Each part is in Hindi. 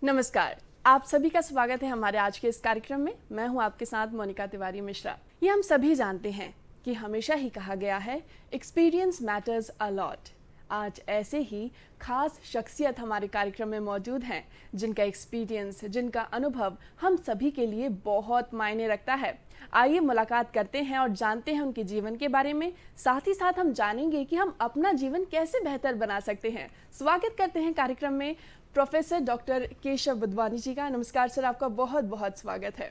नमस्कार, आप सभी का स्वागत है हमारे आज के इस कार्यक्रम में। मैं हूं आपके साथ मोनिका तिवारी मिश्रा। ये हम सभी जानते हैं कि हमेशा ही कहा गया है एक्सपीरियंस मैटर्स अ लॉट। आज ऐसे ही खास शख्सियत हमारे कार्यक्रम में मौजूद हैं जिनका एक्सपीरियंस, जिनका अनुभव हम सभी के लिए बहुत मायने रखता है। आइए मुलाकात करते हैं और जानते हैं उनके जीवन के बारे में। साथ ही साथ हम जानेंगे कि हम अपना जीवन कैसे बेहतर बना सकते हैं। स्वागत करते हैं कार्यक्रम में प्रोफेसर डॉक्टर केशव बुधवानी जी का। नमस्कार सर, आपका बहुत बहुत स्वागत है।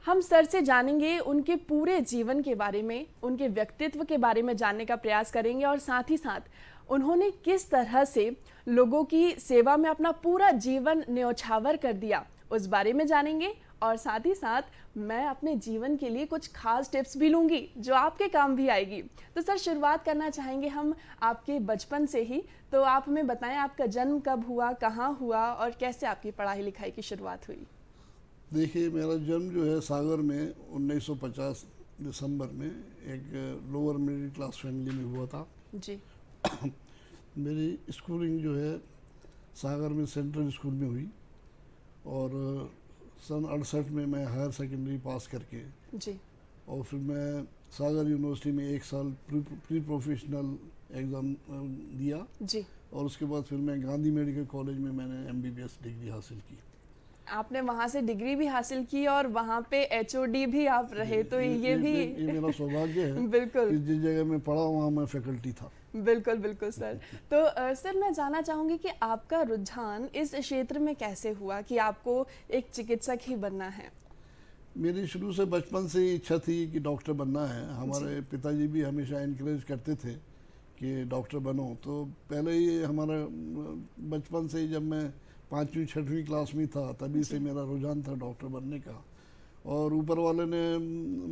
हम सर से जानेंगे उनके पूरे जीवन के बारे में, उनके व्यक्तित्व के बारे में जानने का प्रयास करेंगे और साथ ही साथ उन्होंने किस तरह से लोगों की सेवा में अपना पूरा जीवन न्यौछावर कर दिया उस बारे में जानेंगे। और साथ ही साथ मैं अपने जीवन के लिए कुछ खास टिप्स भी लूँगी जो आपके काम भी आएगी। तो सर, शुरुआत करना चाहेंगे हम आपके बचपन से ही। तो आप हमें बताएं, आपका जन्म कब हुआ, कहाँ हुआ और कैसे आपकी पढ़ाई लिखाई की शुरुआत हुई? देखिए, मेरा जन्म जो है सागर में 1950 दिसंबर में एक लोअर मिडिल क्लास फैमिली में हुआ था जी। मेरी स्कूलिंग जो है सागर में सेंट्रल स्कूल में हुई और सन 68 में मैं हायर सेकेंडरी पास करके जी। और फिर मैं सागर यूनिवर्सिटी में एक साल प्री प्रोफेशनल एग्ज़ाम दिया जी। और उसके बाद फिर मैं गांधी मेडिकल कॉलेज में मैंने MBBS डिग्री हासिल की। आपने वहाँ से डिग्री भी हासिल की और वहाँ पे HOD भी आप रहे, तो ये भी ये मेरा सौभाग्य है बिल्कुल कि जिस जगह मैं पढ़ा वहाँ मैं फैकल्टी था। बिल्कुल बिल्कुल सर। तो सर, मैं जानना चाहूँगी कि आपका रुझान इस क्षेत्र में कैसे हुआ कि आपको एक चिकित्सक ही बनना है? मेरी शुरू से बचपन से ही इच्छा थी कि डॉक्टर बनना है। हमारे पिताजी भी हमेशा इनकरेज करते थे कि डॉक्टर बनो। तो पहले ही हमारा बचपन से ही, जब मैं 5वीं 6वीं क्लास में था, तभी से मेरा रुझान था डॉक्टर बनने का और ऊपर वाले ने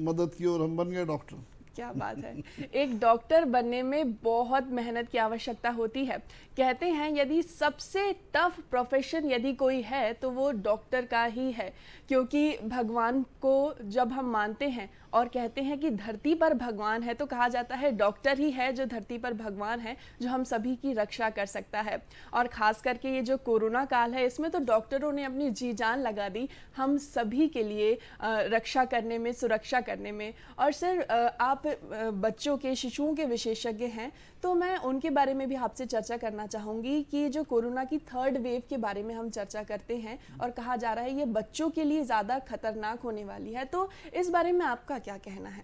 मदद की और हम बन गए डॉक्टर। क्या बात है। एक डॉक्टर बनने में बहुत मेहनत की आवश्यकता होती है। कहते हैं यदि सबसे टफ प्रोफेशन यदि कोई है तो वो डॉक्टर का ही है, क्योंकि भगवान को जब हम मानते हैं और कहते हैं कि धरती पर भगवान है, तो कहा जाता है डॉक्टर ही है जो धरती पर भगवान है, जो हम सभी की रक्षा कर सकता है। और ख़ास करके ये जो कोरोना काल है, इसमें तो डॉक्टरों ने अपनी जी जान लगा दी हम सभी के लिए रक्षा करने में, सुरक्षा करने में। और सर, आप बच्चों के, शिशुओं के विशेषज्ञ हैं, तो मैं उनके बारे में भी आपसे चर्चा करना चाहूँगी कि जो कोरोना की 3rd वेव के बारे में हम चर्चा करते हैं और कहा जा रहा है ये बच्चों के लिए ज़्यादा खतरनाक होने वाली है, तो इस बारे में आपका क्या कहना है?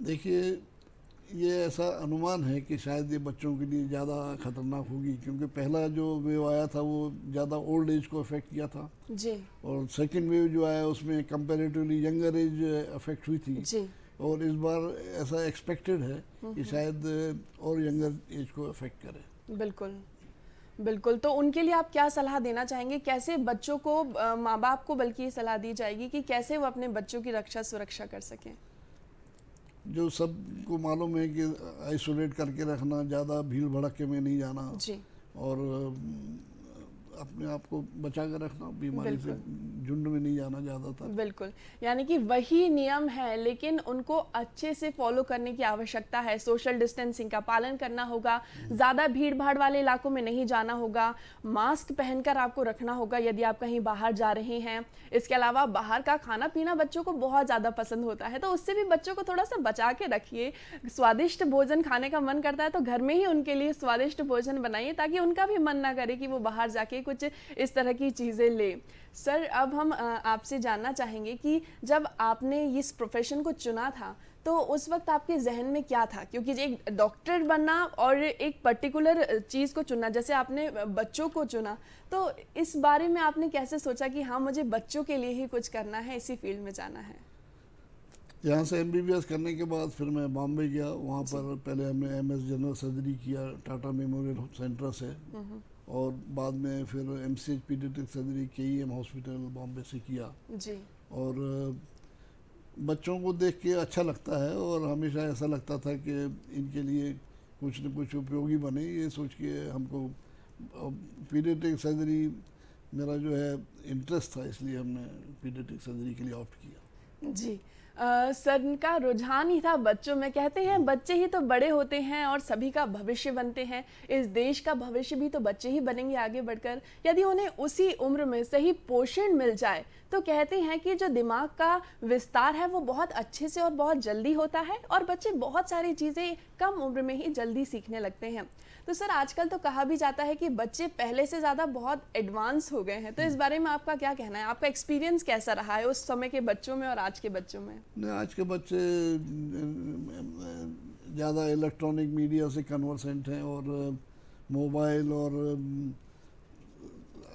देखिए, ये ऐसा अनुमान है कि शायद ये बच्चों के लिए ज़्यादा खतरनाक होगी, क्योंकि पहला जो वेव आया था वो ज़्यादा ओल्ड एज को अफेक्ट किया था जी। और सेकंड वेव जो आया उसमें कंपैरेटिवली यंगर एज अफेक्ट हुई थी। जी। और इस बार ऐसा एक्सपेक्टेड है कि शायद और यंगर एज को अफेक्ट करे। बिल्कुल बिल्कुल। तो उनके लिए आप क्या सलाह देना चाहेंगे? कैसे बच्चों को, माँ बाप को बल्कि ये सलाह दी जाएगी कि कैसे वो अपने बच्चों की रक्षा सुरक्षा कर सकें? जो सबको मालूम है कि आइसोलेट करके रखना, ज़्यादा भीड़ भड़के में नहीं जाना जी। और अपने आप को बचा कर रखना, बीमारी से झुंड में नहीं जाना ज़्यादातर। बिल्कुल, यानी कि वही नियम है लेकिन उनको अच्छे से फॉलो करने की आवश्यकता है। सोशल डिस्टेंसिंग का पालन करना होगा, ज़्यादा भीड़ भाड़ वाले इलाकों में नहीं जाना होगा, मास्क पहनकर आपको रखना होगा यदि आप कहीं बाहर जा रहे हैं। इसके अलावा बाहर का खाना पीना बच्चों को बहुत ज़्यादा पसंद होता है, तो उससे भी बच्चों को थोड़ा सा बचा के रखिए। स्वादिष्ट भोजन खाने का मन करता है तो घर में ही उनके लिए स्वादिष्ट भोजन बनाइए, ताकि उनका भी मन ना करे कि वो बाहर जाके कुछ इस तरह की चीज़ें ले। सर, अब हम आपसे जानना चाहेंगे कि जब आपने इस प्रोफेशन को चुना था तो उस वक्त आपके जहन में क्या था? क्योंकि एक डॉक्टर बनना और एक पर्टिकुलर चीज़ को चुनना, जैसे आपने बच्चों को चुना, तो इस बारे में आपने कैसे सोचा कि हाँ, मुझे बच्चों के लिए ही कुछ करना है, इसी फील्ड में जाना है? यहाँ से MBBS करने के बाद फिर मैं बॉम्बे गया। वहाँ पर पहले हमने MS जनरल सर्जरी किया टाटा मेमोरियल सेंटर से और बाद में फिर MCH paediatric surgery KEM hospital Bombay से किया। जी। और बच्चों को देख के अच्छा लगता है और हमेशा ऐसा लगता था कि इनके लिए कुछ न कुछ उपयोगी बने, ये सोच के हमको पीडियाट्रिक सर्जरी मेरा जो है इंटरेस्ट था, इसलिए हमने पीडियाट्रिक सर्जरी के लिए ऑप्ट किया। जी, सर का रुझान ही था बच्चों में। कहते हैं बच्चे ही तो बड़े होते हैं और सभी का भविष्य बनते हैं। इस देश का भविष्य भी तो बच्चे ही बनेंगे आगे बढ़कर। यदि उन्हें उसी उम्र में सही पोषण मिल जाए तो कहते हैं कि जो दिमाग का विस्तार है वो बहुत अच्छे से और बहुत जल्दी होता है और बच्चे बहुत सारी चीज़ें कम उम्र में ही जल्दी सीखने लगते हैं। तो सर आजकल तो कहा भी जाता है कि बच्चे पहले से ज़्यादा बहुत एडवांस हो गए हैं, तो इस बारे में आपका क्या कहना है? आपका एक्सपीरियंस कैसा रहा है उस समय के बच्चों में और आज के बच्चों में? नहीं, आज के बच्चे ज़्यादा इलेक्ट्रॉनिक मीडिया से कन्वर्सेंट हैं और मोबाइल और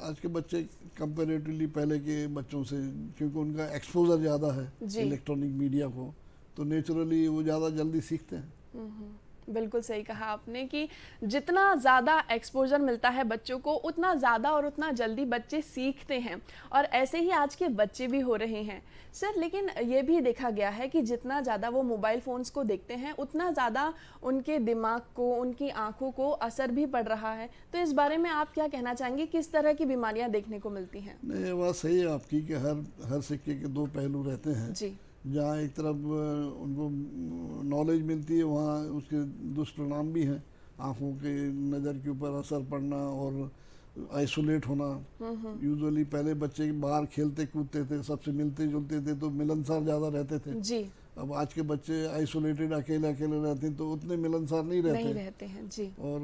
आज के बच्चे कंपैरेटिवली पहले के बच्चों से, क्योंकि उनका एक्सपोजर ज़्यादा है इलेक्ट्रॉनिक मीडिया को, तो नेचुरली वो ज़्यादा जल्दी सीखते हैं। बिल्कुल सही कहा आपने कि जितना ज़्यादा एक्सपोजर मिलता है बच्चों को उतना ज़्यादा और उतना जल्दी बच्चे सीखते हैं और ऐसे ही आज के बच्चे भी हो रहे हैं। सर लेकिन ये भी देखा गया है कि जितना ज़्यादा वो मोबाइल फ़ोन्स को देखते हैं उतना ज़्यादा उनके दिमाग को, उनकी आँखों को असर भी पड़ रहा है। तो इस बारे में आप क्या कहना चाहेंगे, किस तरह की बीमारियाँ देखने को मिलती हैं? नहीं, ये बात सही है आपकी कि हर सिक्के के दो पहलू रहते हैं जी। जहाँ एक तरफ उनको नॉलेज मिलती है वहाँ उसके दुष्परिणाम भी हैं। आँखों के नज़र के ऊपर असर पड़ना और आइसोलेट होना। यूजुअली पहले बच्चे बाहर खेलते कूदते थे, सबसे मिलते जुलते थे, तो मिलनसार ज़्यादा रहते थे। जी। अब आज के बच्चे आइसोलेटेड अकेले अकेले रहते हैं तो उतने मिलनसार नहीं रहते हैं। जी। और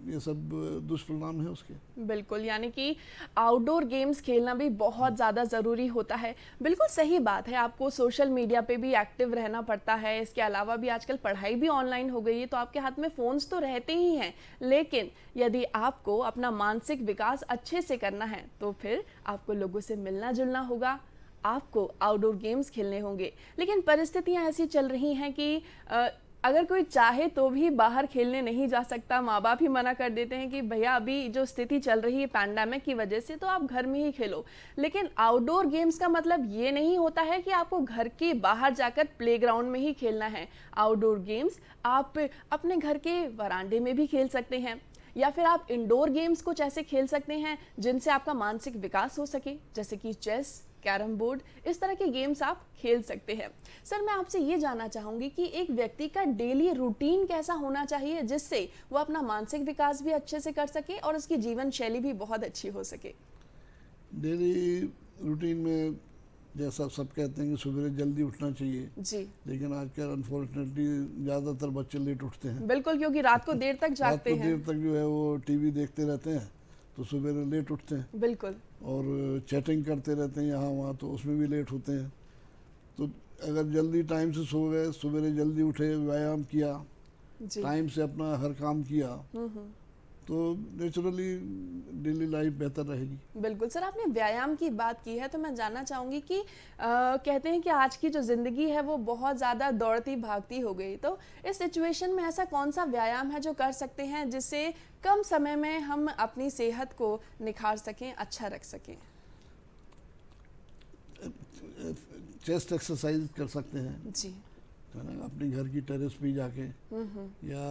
ये सब दुष्परिणाम है उसके। बिल्कुल, यानी कि आउटडोर गेम्स खेलना भी बहुत ज़्यादा ज़रूरी होता है। बिल्कुल सही बात है, आपको सोशल मीडिया पे भी एक्टिव रहना पड़ता है। इसके अलावा भी आजकल पढ़ाई भी ऑनलाइन हो गई है, तो आपके हाथ में फ़ोन्स तो रहते ही हैं। लेकिन यदि आपको अपना मानसिक विकास अच्छे से करना है तो फिर आपको लोगों से मिलना जुलना होगा, आपको आउटडोर गेम्स खेलने होंगे। लेकिन परिस्थितियां ऐसी चल रही हैं कि अगर कोई चाहे तो भी बाहर खेलने नहीं जा सकता। माँ बाप ही मना कर देते हैं कि भैया अभी जो स्थिति चल रही है पैंडेमिक की वजह से, तो आप घर में ही खेलो। लेकिन आउटडोर गेम्स का मतलब ये नहीं होता है कि आपको घर के बाहर जाकर प्लेग्राउंड में ही खेलना है। आउटडोर गेम्स आप अपने घर के वरांडे में भी खेल सकते हैं, या फिर आप इंडोर गेम्स कुछ ऐसे खेल सकते हैं जिनसे आपका मानसिक विकास हो सके, जैसे कि चेस, कैरम बोर्ड, इस तरह के गेम्स आप खेल सकते हैं। सर मैं आपसे ये जानना चाहूँगी कि एक व्यक्ति का डेली रूटीन कैसा होना चाहिए जिससे वो अपना मानसिक विकास भी अच्छे से कर सके और उसकी जीवन शैली भी बहुत अच्छी हो सके? डेली रूटीन में जैसा सब कहते हैं कि सुबह जल्दी उठना चाहिए जी। लेकिन आजकल अनफॉर्चुनेटली ज़्यादातर बच्चे लेट उठते हैं। बिल्कुल, क्योंकि रात को देर तक जागते हैं। रात को देर तक जो है वो टीवी देखते रहते हैं तो सुबह लेट उठते हैं। बिल्कुल। और चैटिंग करते रहते हैं यहाँ वहाँ, तो उसमें भी लेट होते हैं। तो अगर जल्दी टाइम से सो गए, सुबह जल्दी उठे, व्यायाम किया, टाइम से अपना हर काम किया, तो नेचुरली डेली लाइफ बेहतर रहेगी। बिल्कुल सर, आपने व्यायाम की बात की है तो मैं जानना चाहूँगी कि कहते हैं कि आज की जो ज़िंदगी है वो बहुत ज़्यादा दौड़ती भागती हो गई, तो इस सिचुएशन में ऐसा कौन सा व्यायाम है जो कर सकते हैं जिससे कम समय में हम अपनी सेहत को निखार सकें, अच्छा रख सकें? चेस्ट एक्सरसाइज कर सकते हैं जी, है ना, अपने घर की टेरेस पे जाके, या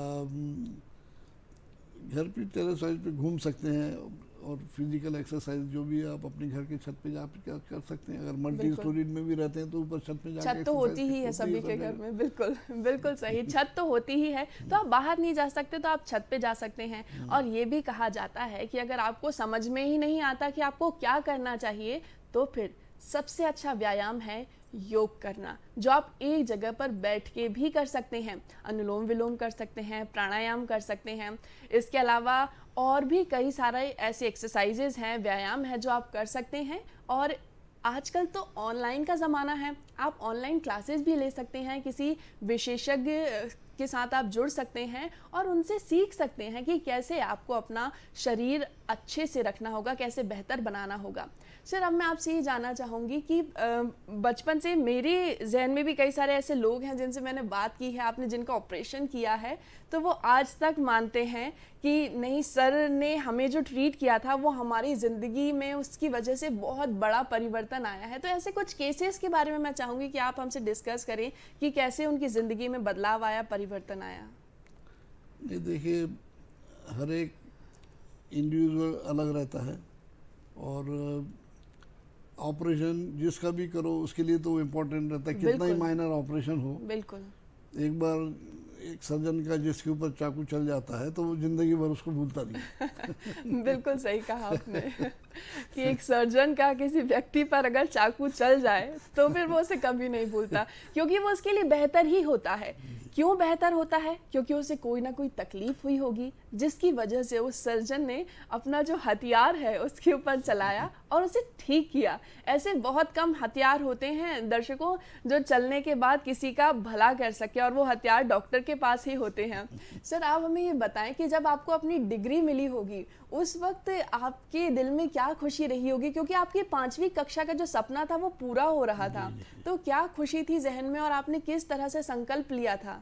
घर पे टेरेस पे घूम सकते हैं। और फिजिकल एक्सरसाइज जो भी आप अपने घर के छत पे जाकर कर सकते हैं। अगर मल्टी स्टोरीड में भी रहते हैं तो ऊपर छत पे जाकर छत तो होती ही है सभी के घर में। बिल्कुल बिल्कुल सही, छत तो होती ही है। तो आप बाहर नहीं जा सकते तो आप छत पे जा सकते हैं। और ये भी कहा जाता है कि अगर आपको समझ में ही नहीं आता कि आपको क्या करना चाहिए तो फिर सबसे अच्छा व्यायाम है योग करना, जो आप एक जगह पर बैठ के भी कर सकते हैं। अनुलोम विलोम कर सकते हैं, प्राणायाम कर सकते हैं। इसके अलावा और भी कई सारे ऐसे एक्सरसाइजेज हैं, व्यायाम है जो आप कर सकते हैं। और आजकल तो ऑनलाइन का ज़माना है, आप ऑनलाइन क्लासेस भी ले सकते हैं, किसी विशेषज्ञ के साथ आप जुड़ सकते हैं और उनसे सीख सकते हैं कि कैसे आपको अपना शरीर अच्छे से रखना होगा, कैसे बेहतर बनाना होगा। सर अब मैं आपसे ये जानना चाहूँगी कि बचपन से मेरे जहन में भी कई सारे ऐसे लोग हैं जिनसे मैंने बात की है, आपने जिनका ऑपरेशन किया है, तो वो आज तक मानते हैं कि नहीं, सर ने हमें जो ट्रीट किया था वो हमारी ज़िंदगी में उसकी वजह से बहुत बड़ा परिवर्तन आया है। तो ऐसे कुछ केसेस के बारे में मैं चाहूँगी कि आप हमसे डिस्कस करें कि कैसे उनकी ज़िंदगी में बदलाव आया, परिवर्तन आया। ये देखिए, हर एक इंडिविजुअल अलग रहता है और ऑपरेशन जिसका भी करो उसके लिए तो इम्पोर्टेंट रहता है, कितना ही बिल्कुल। माइनर ऑपरेशन हो। बिल्कुल एक बार एक सर्जन का जिसके ऊपर चाकू चल जाता है तो वो जिंदगी भर उसको भूलता नहीं। बिल्कुल सही कहा आपने कि एक सर्जन का किसी व्यक्ति पर अगर चाकू चल जाए तो फिर वो उसे कभी नहीं भूलता, क्योंकि वो उसके लिए बेहतर ही होता है। क्यों बेहतर होता है? क्योंकि उसे कोई ना कोई तकलीफ हुई होगी जिसकी वजह से उस सर्जन ने अपना जो हथियार है उसके ऊपर चलाया और उसे ठीक किया। ऐसे बहुत कम हथियार होते हैं दर्शकों जो चलने के बाद किसी का भला कर सके, और वो हथियार डॉक्टर के पास ही होते हैं। सर आप हमें ये बताएं कि जब आपको अपनी डिग्री मिली होगी उस वक्त आपके दिल में क्या खुशी रही होगी, क्योंकि आपकी 5वीं कक्षा का जो सपना था वो पूरा हो रहा था। तो क्या खुशी थी जहन में और आपने किस तरह से संकल्प लिया था?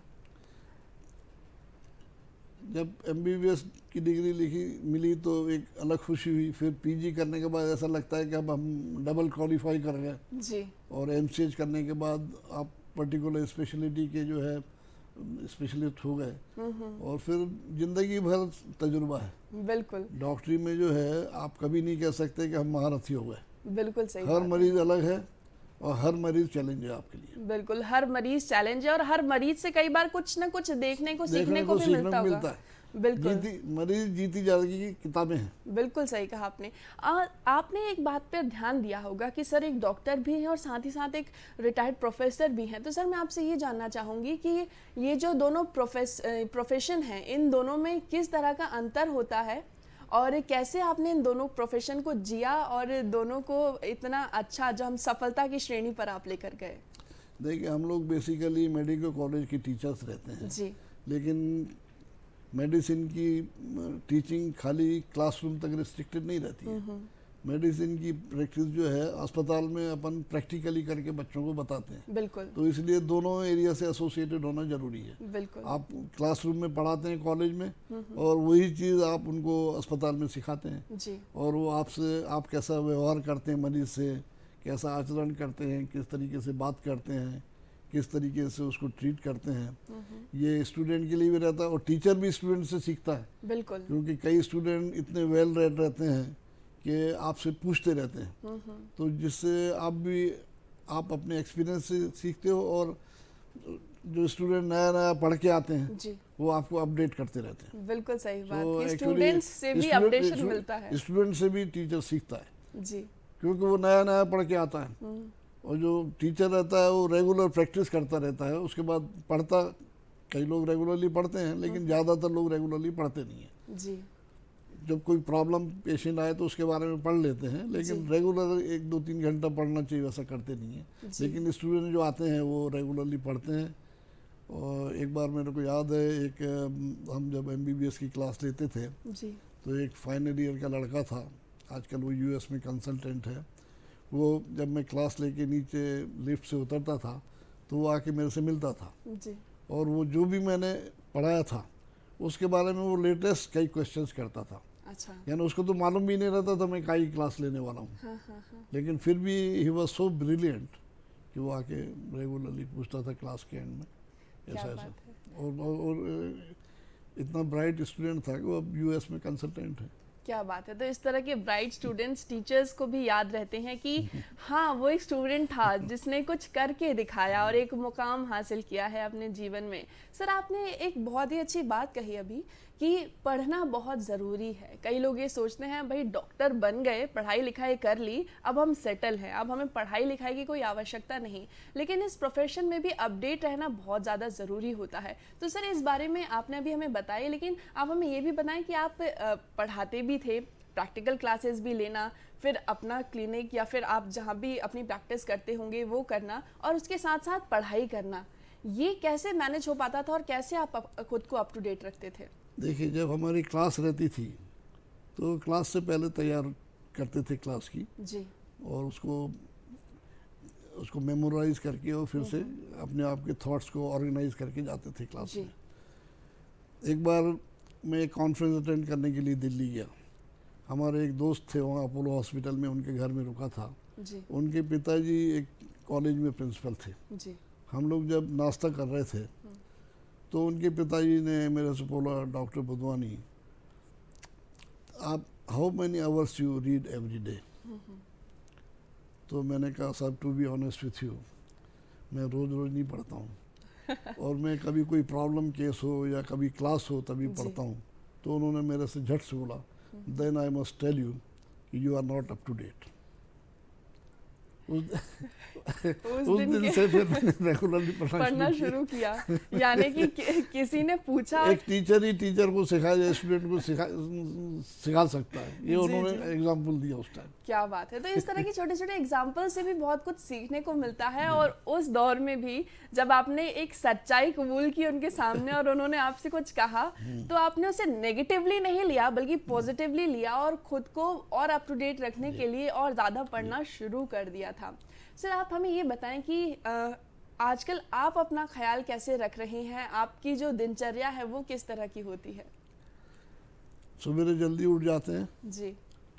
जब एमबीबीएस की डिग्री मिली तो एक अलग खुशी हुई। फिर पीजी करने के बाद ऐसा लगता है कि अब हम डबल क्वालिफाई कर गए जी। और एमसीएच करने के बाद आप पर्टिकुलर स्पेशलिटी के जो है स्पेशलिस्ट हो गए और फिर जिंदगी भर तजुर्बा है। बिल्कुल डॉक्टरी में जो है आप कभी नहीं कह सकते कि हम महारथी हो गए। बिल्कुल सही हर बात मरीज अलग है और हर मरीज चैलेंज है आपके लिए। है। बिल्कुल हर मरीज चैलेंज है और हर मरीज से कई बार कुछ ना कुछ देखने को सीखने को भी मिलता होगा। है। बिल्कुल मरीज जीती जाएगी की किताबें हैं। बिल्कुल सही कहा आपने। आपने एक बात पर ध्यान दिया होगा कि सर एक डॉक्टर भी हैं और साथ ही साथ एक रिटायर्ड प्रोफेसर भी हैं। तो सर मैं आपसे ये जानना चाहूँगी कि ये जो दोनों प्रोफेशन हैं इन दोनों में किस तरह का अंतर होता है और कैसे आपने इन दोनों प्रोफेशन को जिया और दोनों को इतना अच्छा जो हम सफलता की श्रेणी पर आप लेकर गए? देखिए हम लोग बेसिकली मेडिकल कॉलेज के टीचर्स रहते हैं जी। लेकिन मेडिसिन की टीचिंग खाली क्लासरूम तक रिस्ट्रिक्टेड नहीं रहती है। मेडिसिन की प्रैक्टिस जो है अस्पताल में अपन प्रैक्टिकली करके बच्चों को बताते हैं। बिल्कुल तो इसलिए दोनों एरिया से एसोसिएटेड होना जरूरी है। बिल्कुल आप क्लासरूम में पढ़ाते हैं कॉलेज में और वही चीज़ आप उनको अस्पताल में सिखाते हैं जी। और वो आपसे आप कैसा व्यवहार करते हैं मरीज से, कैसा आचरण करते हैं, किस तरीके से बात करते हैं, किस तरीके से उसको ट्रीट करते हैं, ये स्टूडेंट के लिए भी रहता है और टीचर भी स्टूडेंट से सीखता है। बिल्कुल क्योंकि कई स्टूडेंट इतने वेल रेड रहते हैं कि आपसे पूछते रहते हैं, तो जिससे आप अपने एक्सपीरियंस से सीखते हो और जो स्टूडेंट नया नया पढ़ के आते हैं जी। वो आपको अपडेट करते रहते हैं। बिल्कुल सही बात तो कि actually स्टूडेंट्स से भी अपडेशन मिलता है। स्टूडेंट से भी टीचर सीखता है जी। क्योंकि वो नया नया पढ़ के आता है और जो टीचर रहता है वो रेगुलर प्रैक्टिस करता रहता है। उसके बाद पढ़ता, कई लोग रेगुलरली पढ़ते हैं लेकिन ज़्यादातर लोग रेगुलरली पढ़ते नहीं हैं। जी। जब कोई प्रॉब्लम पेशेंट आए तो उसके बारे में पढ़ लेते हैं लेकिन रेगुलर 1-2-3 घंटा पढ़ना चाहिए वैसा करते नहीं है। लेकिन स्टूडेंट जो आते हैं वो रेगुलरली पढ़ते हैं। और एक बार मेरे को याद है एक हम जब एमबीबीएस की क्लास लेते थे जी। तो एक फाइनल ईयर का लड़का था, आजकल वो यूएस में कंसल्टेंट है। वो जब मैं क्लास लेके नीचे लिफ्ट से उतरता था तो वो आके मेरे से मिलता था जी। और वो जो भी मैंने पढ़ाया था उसके बारे में वो लेटेस्ट कई क्वेश्चंस करता था। अच्छा। यानी उसको तो मालूम भी नहीं रहता था मैं काई क्लास लेने वाला हूँ। हाँ हाँ हाँ। लेकिन फिर भी ही वॉज सो ब्रिलियंट कि वो आके रेगुलरली पूछता था क्लास के एंड में क्या ऐसा बात ऐसा। है। और इतना ब्राइट स्टूडेंट था कि वो अब यूएस में कंसल्टेंट है। क्या बात है। तो इस तरह के ब्राइट स्टूडेंट्स टीचर्स को भी याद रहते हैं कि हाँ वो एक स्टूडेंट था जिसने कुछ करके दिखाया और एक मुकाम हासिल किया है अपने जीवन में। सर आपने एक बहुत ही अच्छी बात कही अभी कि पढ़ना बहुत ज़रूरी है। कई लोग ये सोचते हैं भाई डॉक्टर बन गए, पढ़ाई लिखाई कर ली, अब हम सेटल हैं, अब हमें पढ़ाई लिखाई की कोई आवश्यकता नहीं। लेकिन इस प्रोफेशन में भी अपडेट रहना बहुत ज़्यादा ज़रूरी होता है। तो सर इस बारे में आपने अभी हमें बताया, लेकिन आप हमें ये भी बताएं कि आप पढ़ाते भी थे, प्रैक्टिकल क्लासेस भी लेना, फिर अपना क्लिनिक या फिर आप जहाँ भी अपनी प्रैक्टिस करते होंगे वो करना और उसके साथ साथ पढ़ाई करना, ये कैसे मैनेज हो पाता था और कैसे आप खुद को अप टू डेट रखते थे? देखिए जब हमारी क्लास रहती थी तो क्लास से पहले तैयार करते थे क्लास की जी। और उसको मेमोराइज करके और फिर से अपने आप के थॉट्स को ऑर्गेनाइज करके जाते थे क्लास में। एक बार मैं एक कॉन्फ्रेंस अटेंड करने के लिए दिल्ली गया। हमारे एक दोस्त थे वहाँ अपोलो हॉस्पिटल में, उनके घर में रुका था जी। उनके पिताजी एक कॉलेज में प्रिंसिपल थे जी। हम लोग जब नाश्ता कर रहे थे तो उनके पिताजी ने मेरे से बोला, डॉक्टर बुधवानी आप how many hours you read every day. तो मैंने कहा साहब to be honest with you, मैं रोज़ रोज़ नहीं पढ़ता हूँ और मैं कभी कोई प्रॉब्लम केस हो या कभी क्लास हो तभी पढ़ता हूँ। तो उन्होंने मेरे से झट से बोला, then I must tell you you are not up to date. उस दिन से फिर मैंने रेगुलरली पढ़ना शुरू किया। यानी कि किसी ने पूछा, एक टीचर ही टीचर को सिखाया, स्टूडेंट को सिखा सकता है, ये उन्होंने एग्जाम्पल दिया उस टाइम। क्या बात है। तो इस तरह की छोटे छोटे एग्जाम्पल से भी बहुत कुछ सीखने को मिलता है। और उस दौर में भी जब आपने एक सच्चाई कबूल की उनके सामने और उन्होंने आपसे कुछ कहा, तो आपने उसे नेगेटिवली नहीं लिया बल्कि पॉजिटिवली लिया और खुद को और अप टू डेट रखने के लिए और ज़्यादा पढ़ना शुरू कर दिया था। सर आप हमें ये बताएं कि आजकल आप अपना ख्याल कैसे रख रहे हैं, आपकी जो दिनचर्या है वो किस तरह की होती है? सवेरे जल्दी उठ जाते हैं जी।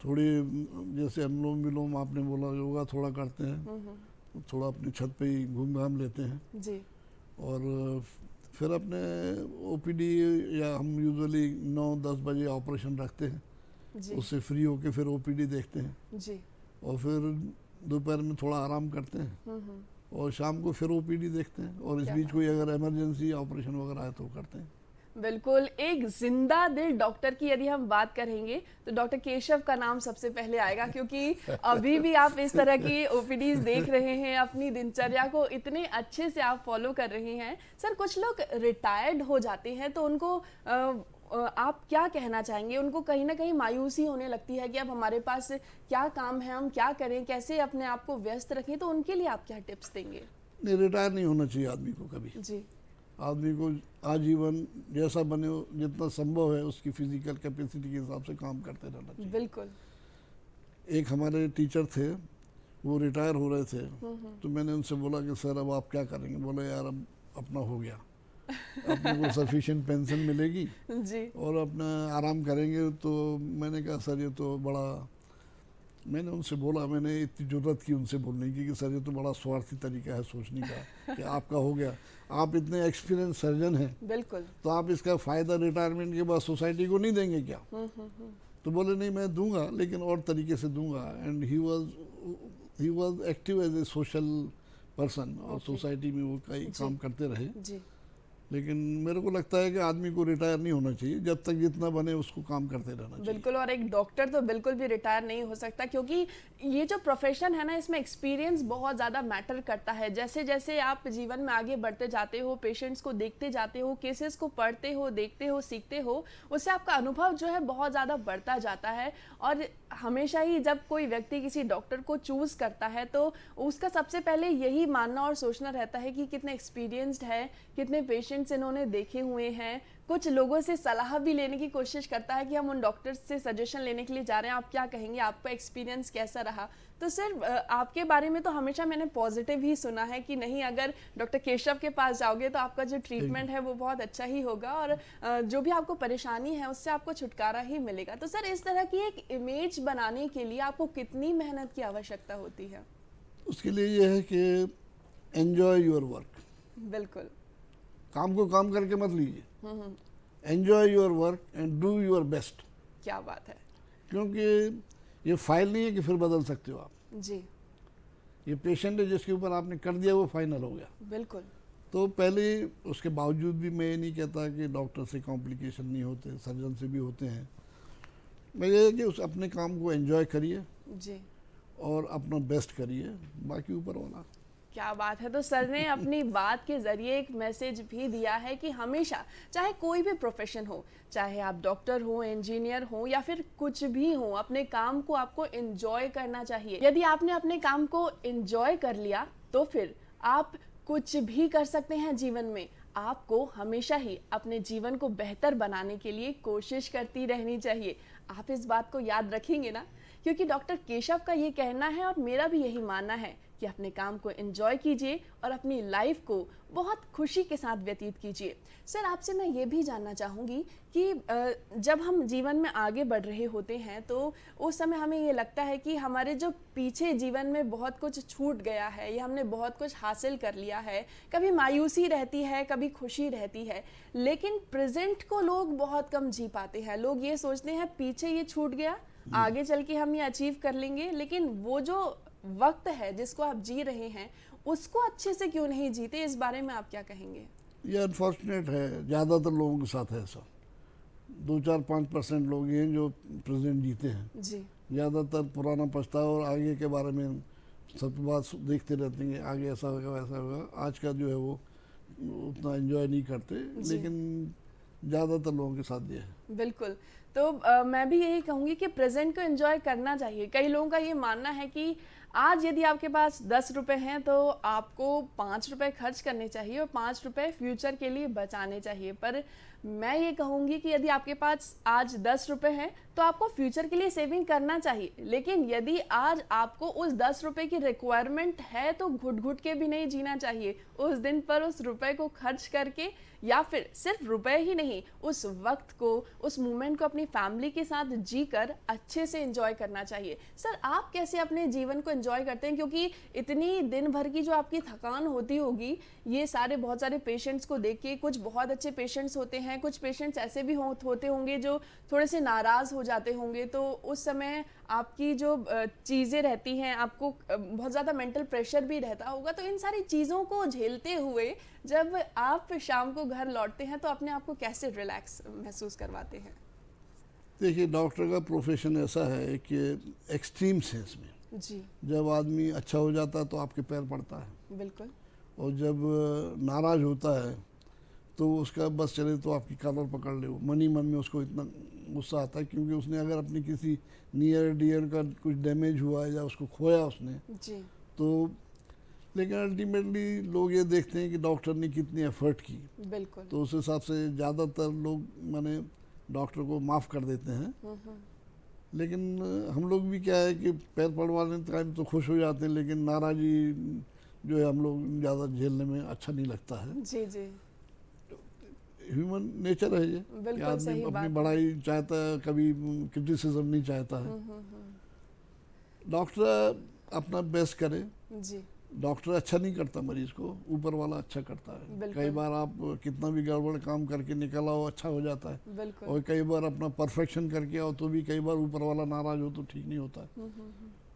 थोड़ी, जैसे अनुलोम विलोम आपने बोला, योगा थोड़ा करते हैं, थोड़ा अपनी छत पे ही घूम घाम लेते हैं जी। और फिर अपने ओपीडी या हम यूजुअली 9-10 बजे ऑपरेशन रखते हैं जी। उससे फ्री होके फिर ओपीडी देखते हैं जी। और फिर दोपहर में थोड़ा आराम करते हैं और शाम को फिर ओपीडी देखते हैं और इस बीच कोई अगर इमरजेंसी ऑपरेशन वगैरह है तो करते हैं। बिल्कुल, एक जिंदा दिल डॉक्टर की यदि हम बात करेंगे तो डॉक्टर केशव का नाम सबसे पहले आएगा, क्योंकि अभी भी आप इस तरह की ओपीडीज देख रहे हैं, अपनी दिनचर्या को इतने अच्छे से आप फॉलो कर रहे हैं। सर कुछ लोग रिटायर्ड हो जाते हैं तो उनको आप क्या कहना चाहेंगे? उनको कहीं ना कहीं मायूसी होने लगती है कि अब हमारे पास क्या काम है, हम क्या करें, कैसे अपने आप को व्यस्त रखें, तो उनके लिए आप क्या टिप्स देंगे? नहीं, रिटायर नहीं होना चाहिए आदमी को कभी। जी। आदमी को आजीवन जैसा बने हो, जितना संभव है उसकी फिजिकल कैपेसिटी के हिसाब से काम करते रहना चाहिए। बिल्कुल। एक हमारे टीचर थे, वो रिटायर हो रहे थे, तो मैंने उनसे बोला कि सर अब आप क्या करेंगे? बोले यार अब अपना हो गया, अपने को सफिशिएंट पेंशन मिलेगी जी। और अपना आराम करेंगे। तो मैंने कहा सर ये तो बड़ा, मैंने उनसे बोला, मैंने इतनी जरूरत की उनसे बोलने की कि सर ये तो बड़ा स्वार्थी तरीका है सोचने का कि आपका हो गया, आप इतने एक्सपीरियंस सर्जन हैं, बिल्कुल, तो आप इसका फ़ायदा रिटायरमेंट के बाद सोसाइटी को नहीं देंगे क्या? तो बोले नहीं मैं दूंगा, लेकिन और तरीके से दूंगा। And he was active as a social person और सोसाइटी में वो कई काम करते रहे जी। लेकिन मेरे को लगता है कि आदमी को रिटायर नहीं होना चाहिए, जब तक जितना बने उसको काम करते रहना चाहिए। बिल्कुल, और एक डॉक्टर तो बिल्कुल भी रिटायर नहीं हो सकता, क्योंकि ये जो प्रोफेशन है ना, इसमें एक्सपीरियंस बहुत ज़्यादा मैटर करता है। जैसे जैसे आप जीवन में आगे बढ़ते जाते हो, पेशेंट्स को देखते जाते हो, केसेस को पढ़ते हो, देखते हो, सीखते हो, उससे आपका अनुभव जो है बहुत ज़्यादा बढ़ता जाता है। और हमेशा ही जब कोई व्यक्ति किसी डॉक्टर को चूज़ करता है तो उसका सबसे पहले यही मानना और सोचना रहता है कि कितने एक्सपीरियंस्ड है, कितने पेशेंट्स इन्होंने देखे हुए हैं। कुछ लोगों से सलाह भी लेने की कोशिश करता है कि हम उन डॉक्टर्स से सजेशन लेने के लिए जा रहे हैं, आप क्या कहेंगे, आपका एक्सपीरियंस कैसा रहा? तो सर आपके बारे में तो हमेशा मैंने पॉजिटिव ही सुना है कि नहीं, अगर डॉक्टर केशव के पास जाओगे तो आपका जो ट्रीटमेंट है वो बहुत अच्छा ही होगा और जो भी आपको परेशानी है उससे आपको छुटकारा ही मिलेगा। तो सर इस तरह की एक इमेज बनाने के लिए आपको कितनी मेहनत की आवश्यकता होती है? उसके लिए ये है कि एंजॉय योर वर्क। बिल्कुल, काम को काम करके मत लीजिए, enjoy your work and do your best. क्या बात है। क्योंकि ये फाइल नहीं है कि फिर बदल सकते हो आप। जी। ये पेशेंट है जिसके ऊपर आपने कर दिया वो फाइनल हो गया। बिल्कुल। तो पहले उसके बावजूद भी मैं ये नहीं कहता कि डॉक्टर से कॉम्प्लिकेशन नहीं होते, सर्जन से भी होते हैं। मैं ये है कि उस अपने काम को एंजॉय करिए जी और अपना बेस्ट करिए, बाकी ऊपर वाला। क्या बात है। तो सर ने अपनी बात के जरिए एक मैसेज भी दिया है कि हमेशा, चाहे कोई भी प्रोफेशन हो, चाहे आप डॉक्टर हो, इंजीनियर हो या फिर कुछ भी हो, अपने काम को आपको एंजॉय करना चाहिए। यदि आपने अपने काम को एंजॉय कर लिया तो फिर आप कुछ भी कर सकते हैं जीवन में। आपको हमेशा ही अपने जीवन को बेहतर बनाने के लिए कोशिश करती रहनी चाहिए। आप इस बात को याद रखेंगे ना? क्योंकि डॉक्टर केशव का ये कहना है और मेरा भी यही मानना है कि अपने काम को एंजॉय कीजिए और अपनी लाइफ को बहुत खुशी के साथ व्यतीत कीजिए। सर आपसे मैं ये भी जानना चाहूँगी कि जब हम जीवन में आगे बढ़ रहे होते हैं तो उस समय हमें ये लगता है कि हमारे जो पीछे जीवन में बहुत कुछ छूट गया है या हमने बहुत कुछ हासिल कर लिया है। कभी मायूसी रहती है, कभी खुशी रहती है, लेकिन प्रेजेंट को लोग बहुत कम जी पाते हैं। लोग ये सोचते हैं पीछे ये छूट गया, आगे चल के हम ये अचीव कर लेंगे, लेकिन वो जो वक्त है जिसको आप जी रहे हैं उसको अच्छे से क्यों नहीं जीते, इस बारे में आप क्या कहेंगे? ये अनफॉर्चुनेट है, ज़्यादातर लोगों के साथ है ऐसा। 2-4-5% लोग ही हैं जो प्रेजेंट जीते हैं। जी ज़्यादातर पुराना पछतावा और आगे के बारे में सब बात देखते रहते हैं, आगे ऐसा होगा वैसा होगा। आज का जो है वो उतना एंजॉय नहीं करते, जी। लेकिन ज़्यादातर लोगों के साथ ये है। बिल्कुल। तो मैं भी यही कहूँगी कि प्रेज़ेंट को एन्जॉय करना चाहिए। कई लोगों का ये मानना है कि आज यदि आपके पास 10 रुपए हैं तो आपको 5 रुपए खर्च करने चाहिए और 5 रुपए फ्यूचर के लिए बचाने चाहिए। पर मैं ये कहूँगी कि यदि आपके पास आज 10 रुपए हैं तो आपको फ्यूचर के लिए सेविंग करना चाहिए। लेकिन यदि आज आपको उस 10 रुपए की रिक्वायरमेंट है तो घुट-घुट के भी नहीं जीना चाहिए। उस दिन पर उस रुपए को खर्च करके, या फिर सिर्फ रुपए ही नहीं, उस वक्त को, उस मोमेंट को अपनी फैमिली के साथ जीकर अच्छे से एंजॉय करना चाहिए। सर, आप कैसे अपने जीवन को एंजॉय करते हैं? क्योंकि इतनी दिन भर की जो आपकी थकान होती होगी, ये सारे बहुत सारे पेशेंट्स को देख के, कुछ बहुत अच्छे पेशेंट्स होते हैं, कुछ पेशेंट्स ऐसे भी होते होंगे जो थोड़े से नाराज़ हो जाते होंगे, तो उस समय आपकी जो चीज़ें रहती हैं, आपको बहुत ज़्यादा मेंटल प्रेशर भी रहता होगा। तो इन सारी चीज़ों को झेलते हुए जब आप शाम को घर लौटते हैं तो अपने आप को कैसे रिलैक्स महसूस करवाते हैं? देखिए, डॉक्टर का प्रोफेशन ऐसा है कि एक्सट्रीम सेंस में जी जब आदमी अच्छा हो जाता है तो आपके पैर पड़ता है, बिल्कुल। और जब नाराज होता है तो उसका बस चले तो आपकी कॉलर पकड़ ले। मन ही मन में उसको इतना गुस्सा आता है, क्योंकि उसने अगर अपनी किसी नियर डियर का कुछ डैमेज हुआ है या उसको खोया उसने, जी तो लेकिन अल्टीमेटली लोग ये देखते हैं कि डॉक्टर ने कितनी एफर्ट की, बिल्कुल। तो उस हिसाब से ज़्यादातर लोग माने डॉक्टर को माफ़ कर देते हैं। लेकिन हम लोग भी क्या है कि पैर पड़वाने टाइम तो खुश हो जाते हैं, लेकिन नाराज़गी जो है हम लोग ज़्यादा झेलने में अच्छा नहीं लगता है। जी जी ह्यूमन नेचर है ये कि बिल्कुल आदमी सही अपनी बात है। बड़ाई चाहता है, कभी क्रिटिसिज्म नहीं चाहता है। डॉक्टर अपना बेस्ट करे। जी डॉक्टर अच्छा नहीं करता मरीज को, ऊपर वाला अच्छा करता है। बिल्कुल। कई बार आप कितना भी गड़बड़ काम करके निकल आओ, अच्छा हो जाता है। बिल्कुल। और कई बार अपना परफेक्शन करके आओ तो भी कई बार ऊपर वाला नाराज हो तो ठीक नहीं होता है।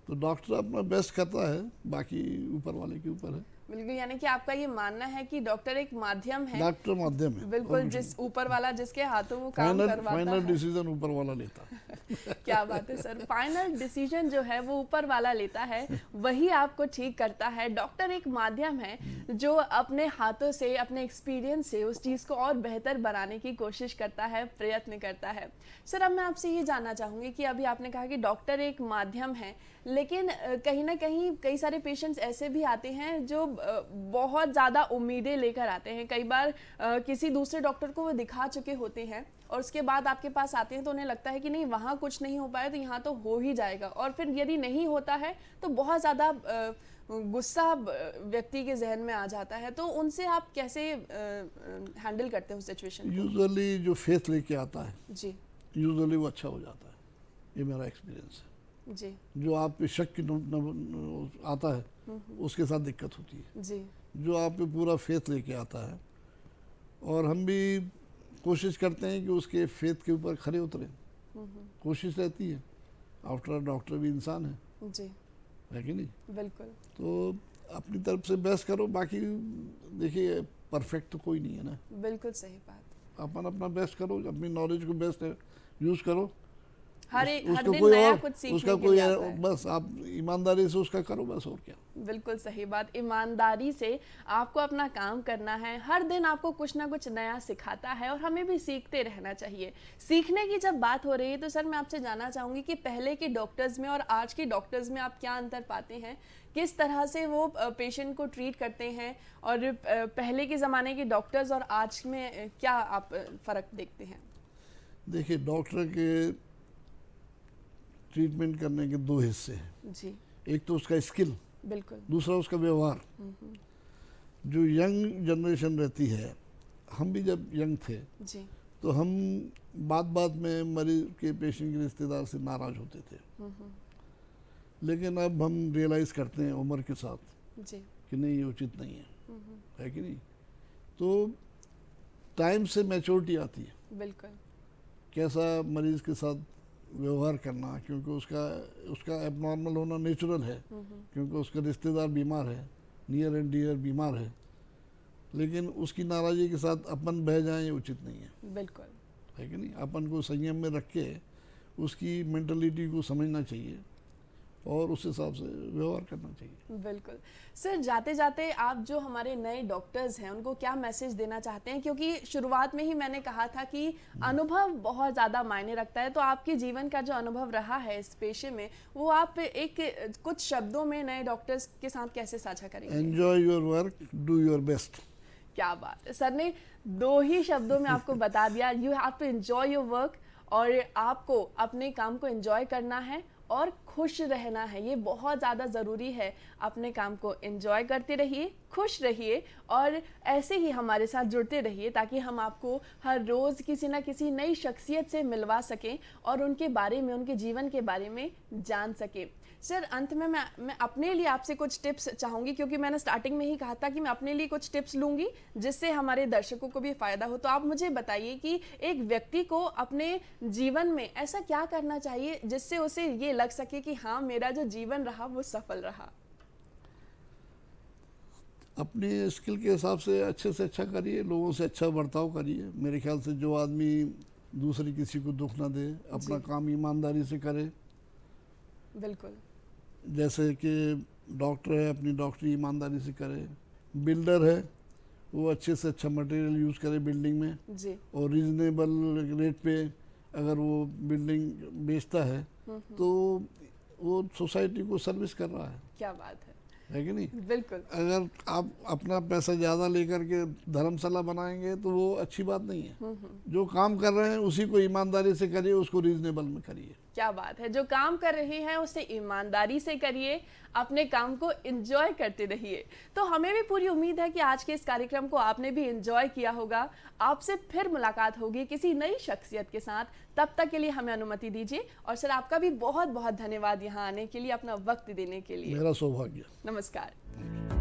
तो डॉक्टर अपना बेस्ट करता है, बाकी ऊपर वाले के ऊपर है। बिल्कुल, यानी कि आपका ये मानना है कि डॉक्टर एक माध्यम है। डॉक्टर माध्यम है, बिल्कुल, जिस ऊपर वाला जिसके हाथों वो काम करवाता फाइनल है। डिसीजन ऊपर वाला लेता है। क्या बात है सर, फाइनल डिसीजन जो है वो ऊपर वाला लेता है, वही आपको ठीक करता है। डॉक्टर एक माध्यम है जो अपने हाथों से, अपने एक्सपीरियंस से उस चीज़ को और बेहतर बनाने की कोशिश करता है, प्रयत्न करता है। सर, अब मैं आपसे ये जानना चाहूँगी कि अभी आपने कहा कि डॉक्टर एक माध्यम है, लेकिन कहीं ना कहीं कई सारे पेशेंट्स ऐसे भी आते हैं जो बहुत ज़्यादा उम्मीदें लेकर आते हैं। कई बार किसी दूसरे डॉक्टर को वो दिखा चुके होते हैं और उसके बाद आपके पास आते हैं तो उन्हें लगता है कि नहीं, वहाँ कुछ नहीं हो पाया तो यहाँ तो हो ही जाएगा, और फिर यदि नहीं होता है तो बहुत ज़्यादा गुस्सा व्यक्ति के जहन में आ जाता है। तो उनसे आप कैसे हैंडल करते हो सिचुएशन को? यूजुअली जो फेथ लेके आता है, जी यूजुअली वो अच्छा हो जाता है, ये मेरा एक्सपीरियंस है। जी जो आप पे शक की आता है उसके साथ दिक्कत होती है। जी जो आप पे पूरा फेथ लेके आता है, और हम भी कोशिश करते हैं कि उसके फेथ के ऊपर खड़े उतरें, कोशिश रहती है। आफ्टर डॉक्टर भी इंसान जी है कि नहीं? बिल्कुल। तो अपनी तरफ से बेस्ट करो, बाकी देखिए परफेक्ट तो कोई नहीं है ना। बिल्कुल सही बात। अपन अपना बेस्ट करो, अपनी नॉलेज को बेस्ट यूज़ करो। हर उसका दिन कोई नया और कुछ उसका सीखने के कोई लिए आता है। बस आप ईमानदारी से उसका करो, बस, और क्या। बिल्कुल सही बात। ईमानदारी से आपको अपना काम करना है। हर दिन आपको कुछ ना कुछ नया सिखाता है और हमें भी सीखते रहना चाहिए। सीखने की जब बात हो रही है तो सर, मैं आपसे जानना चाहूँगी कि पहले के डॉक्टर्स में और आज के डॉक्टर्स में आप क्या अंतर पाते हैं? किस तरह से वो पेशेंट को ट्रीट करते हैं, और पहले के ज़माने के डॉक्टर्स और आज में क्या आप फ़र्क देखते हैं? देखिए, डॉक्टर के ट्रीटमेंट करने के दो हिस्से हैं। जी एक तो उसका स्किल, बिल्कुल। दूसरा उसका व्यवहार। जो यंग जनरेशन रहती है, हम भी जब यंग थे जी तो हम बात बात में मरीज के, पेशेंट के रिश्तेदार से नाराज़ होते थे। लेकिन अब हम रियलाइज़ करते हैं उम्र के साथ जी कि नहीं, ये उचित नहीं है कि नहीं? तो टाइम से मैच्योरिटी आती है, बिल्कुल। कैसा मरीज़ के साथ व्यवहार करना, क्योंकि उसका एबनॉर्मल होना नेचुरल है, क्योंकि उसका रिश्तेदार बीमार है, नियर एंड डियर बीमार है, लेकिन उसकी नाराज़गी के साथ अपन बह जाएं ये उचित नहीं है। बिल्कुल। है कि नहीं? अपन को संयम में रख के उसकी मेंटलिटी को समझना चाहिए और उस हिसाब से व्यवहार करना चाहिए। बिल्कुल। सर, जाते जाते आप जो हमारे नए डॉक्टर्स हैं उनको क्या मैसेज देना चाहते हैं, क्योंकि शुरुआत में ही मैंने कहा था कि अनुभव बहुत ज़्यादा मायने रखता है, तो आपके जीवन का जो अनुभव रहा है इस पेशे में वो आप एक कुछ शब्दों में नए डॉक्टर्स के साथ कैसे साझा करेंगे? Enjoy your work, do your best. क्या बात है, सर ने 2 ही शब्दों में आपको बता दिया, you have to enjoy your work, और आपको अपने काम को एंजॉय करना है और खुश रहना है। ये बहुत ज़्यादा ज़रूरी है। अपने काम को एंजॉय करते रहिए, खुश रहिए और ऐसे ही हमारे साथ जुड़ते रहिए ताकि हम आपको हर रोज़ किसी ना किसी नई शख्सियत से मिलवा सकें और उनके बारे में, उनके जीवन के बारे में जान सकें। सर, अंत में मैं अपने लिए आपसे कुछ टिप्स चाहूँगी, क्योंकि मैंने स्टार्टिंग में ही कहा था कि मैं अपने लिए कुछ टिप्स लूँगी जिससे हमारे दर्शकों को भी फ़ायदा हो। तो आप मुझे बताइए कि एक व्यक्ति को अपने जीवन में ऐसा क्या करना चाहिए जिससे उसे ये लग सके कि हाँ, मेरा जो जीवन रहा वो सफल रहा? अपनी स्किल के हिसाब से अच्छा करिए, लोगों से अच्छा बर्ताव करिए। मेरे ख्याल से जो आदमी दूसरे किसी को दुख ना दे, अपना काम ईमानदारी से करे। बिल्कुल। जैसे कि डॉक्टर है, अपनी डॉक्टरी ईमानदारी से करे। बिल्डर है, वो अच्छे से अच्छा मटेरियल यूज़ करे बिल्डिंग में जी। और रीजनेबल रेट पे अगर वो बिल्डिंग बेचता है तो वो सोसाइटी को सर्विस कर रहा क्या बात है कि नहीं? बिल्कुल। अगर आप अपना पैसा ज़्यादा लेकर के धर्मशाला बनाएंगे तो वो अच्छी बात नहीं है। जो काम कर रहे हैं उसी को ईमानदारी से करिए, उसको रीजनेबल में करिए। क्या बात है, जो काम कर रहे हैं उसे ईमानदारी से करिए, अपने काम को एंजॉय करते रहिए। तो हमें भी पूरी उम्मीद है कि आज के इस कार्यक्रम को आपने भी एंजॉय किया होगा। आपसे फिर मुलाकात होगी किसी नई शख्सियत के साथ, तब तक के लिए हमें अनुमति दीजिए। और सर, आपका भी बहुत बहुत धन्यवाद यहाँ आने के लिए, अपना वक्त देने के लिए। मेरा सौभाग्य। नमस्कार।